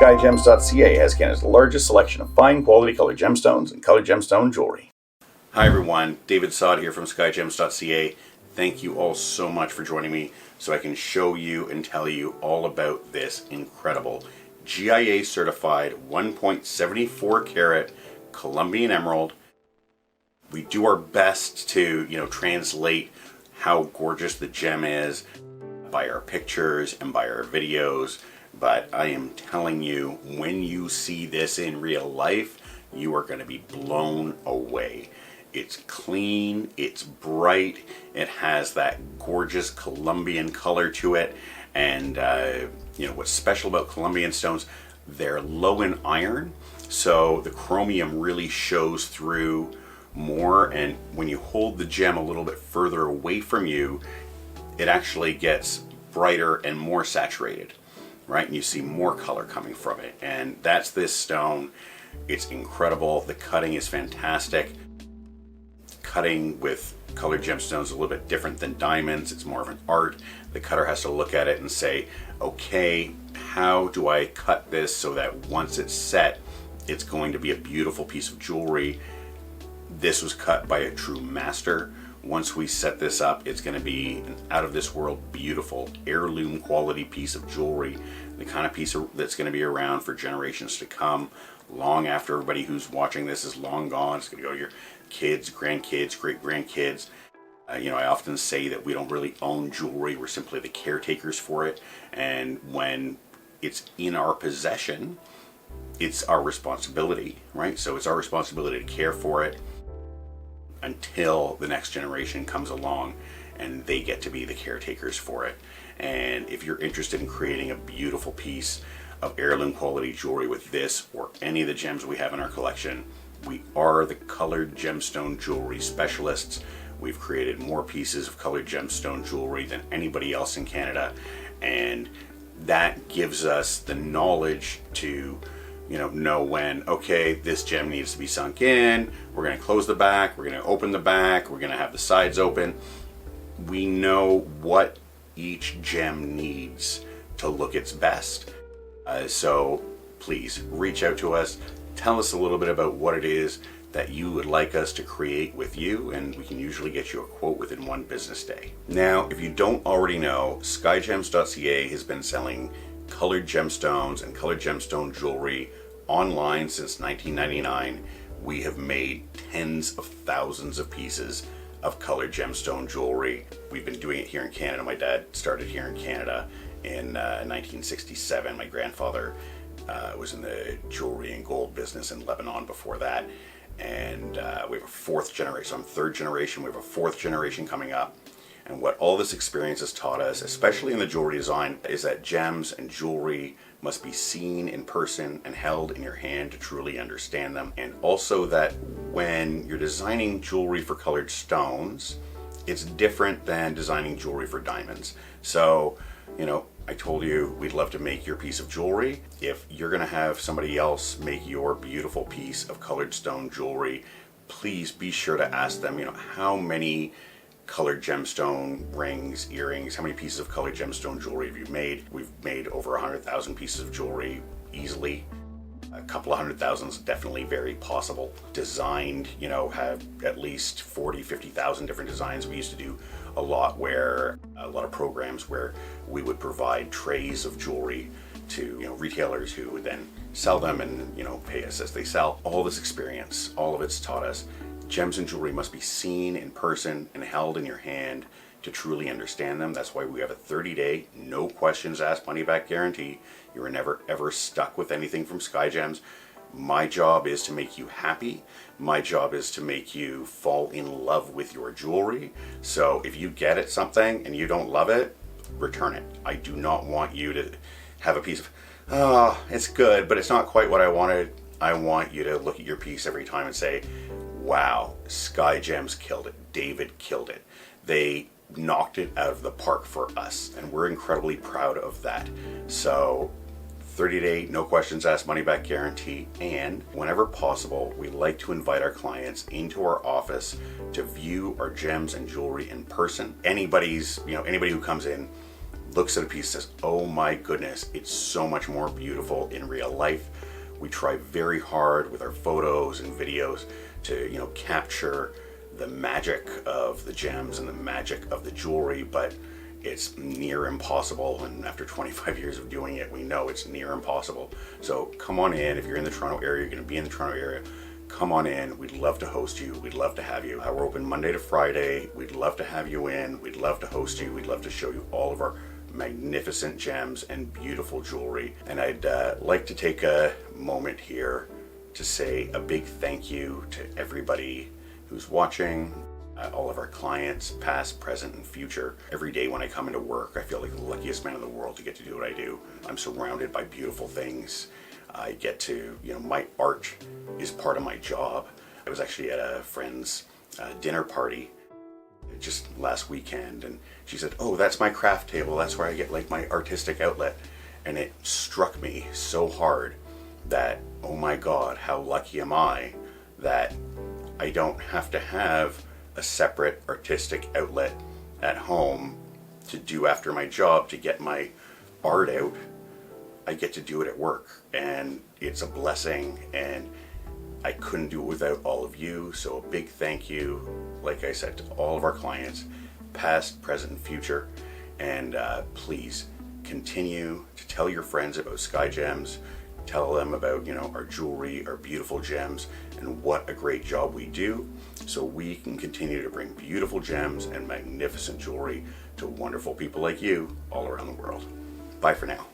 Skyjems.ca has Canada's largest selection of fine quality colored gemstones and colored gemstone jewelry. Hi everyone, David Saad here from Skyjems.ca. Thank you all so much for joining me so I can show you and tell you all about this incredible GIA certified 1.74 carat Colombian emerald. We do our best to, translate how gorgeous the gem is by our pictures and by our videos, but I am telling you, when you see this in real life, you are going to be blown away. It's clean, it's bright, it has that gorgeous Colombian color to it, and what's special about Colombian stones, they're low in iron, so the chromium really shows through more, and when you hold the gem a little bit further away from you, it actually gets brighter and more saturated, right? And you see more color coming from it, and that's this stone. It's incredible. The cutting is fantastic. Cutting with colored gemstones is a little bit different than diamonds. It's more of an art. The cutter has to look at it and say, okay, how do I cut this so that once it's set, it's going to be a beautiful piece of jewelry. This was cut by a true master. Once we set this up, it's going to be an out of this world beautiful heirloom quality piece of jewelry, the kind of piece that's going to be around for generations to come, long after everybody who's watching this is long gone. It's going to go to your kids, grandkids, great-grandkids. I often say that we don't really own jewelry, we're simply the caretakers for it, and when it's in our possession, it's our responsibility, right? So it's our responsibility to care for it until the next generation comes along and they get to be the caretakers for it. And if you're interested in creating a beautiful piece of heirloom quality jewelry with this or any of the gems we have in our collection, we are the colored gemstone jewelry specialists. We've created more pieces of colored gemstone jewelry than anybody else in Canada, and that gives us the knowledge to know when, okay, this gem needs to be sunk in, we're going to close the back, we're going to open the back, we're going to have the sides open. We know what each gem needs to look its best. So please reach out to us, tell us a little bit about what it is that you would like us to create with you, and we can usually get you a quote within one business day. Now, if you don't already know, Skyjems.ca has been selling colored gemstones and colored gemstone jewelry online since 1999. We have made tens of thousands of pieces of colored gemstone jewelry. We've been doing it here in Canada. My dad started here in Canada in 1967. My grandfather was in the jewelry and gold business in Lebanon before that. And we have a fourth generation. So I'm third generation. We have a fourth generation coming up. And what all this experience has taught us, especially in the jewelry design, is that gems and jewelry must be seen in person and held in your hand to truly understand them. And also that when you're designing jewelry for colored stones, it's different than designing jewelry for diamonds. So, I told you we'd love to make your piece of jewelry. If you're going to have somebody else make your beautiful piece of colored stone jewelry, please be sure to ask them, how many colored gemstone rings, earrings, how many pieces of colored gemstone jewelry have you made? We've made over 100,000 pieces of jewelry easily. A couple of 100,000 is definitely very possible. Designed, have at least 40, 50,000 different designs. We used to do a lot of programs where we would provide trays of jewelry to retailers who would then sell them and pay us as they sell. All this experience, all of it's taught us gems and jewelry must be seen in person and held in your hand to truly understand them. That's why we have a 30-day, no questions asked, money back guarantee. You are never ever stuck with anything from Skyjems. My job is to make you happy. My job is to make you fall in love with your jewelry. So if you get it something and you don't love it, return it. I do not want you to have a piece of, oh, it's good, but it's not quite what I wanted. I want you to look at your piece every time and say, wow, Skyjems killed it. David killed it. They knocked it out of the park for us, and we're incredibly proud of that. So 30-day, no questions asked, money back guarantee, and whenever possible, we like to invite our clients into our office to view our gems and jewelry in person. Anybody who comes in, looks at a piece and says, oh my goodness, it's so much more beautiful in real life. We try very hard with our photos and videos to, capture the magic of the gems and the magic of the jewelry, but it's near impossible. And after 25 years of doing it, we know it's near impossible. So come on in. If you're in the Toronto area, you're going to be in the Toronto area, come on in. We'd love to host you. We'd love to have you. We're open Monday to Friday. We'd love to have you in. We'd love to host you. We'd love to show you all of our magnificent gems and beautiful jewelry. And I'd like to take a moment here to say a big thank you to everybody who's watching, all of our clients, past, present, and future. Every day when I come into work, I feel like the luckiest man in the world to get to do what I do. I'm surrounded by beautiful things. I get to, my art is part of my job. I was actually at a friend's dinner party just last weekend, and she said, oh, that's my craft table. That's where I get like my artistic outlet. And it struck me so hard that, oh my God, how lucky am I that I don't have to have a separate artistic outlet at home to do after my job to get my art out. I get to do it at work, and it's a blessing, and I couldn't do it without all of you. So a big thank you, like I said, to all of our clients, past, present, and future. And please continue to tell your friends about Skyjems. Tell them about, our jewelry, our beautiful gems, and what a great job we do, so we can continue to bring beautiful gems and magnificent jewelry to wonderful people like you all around the world. Bye for now.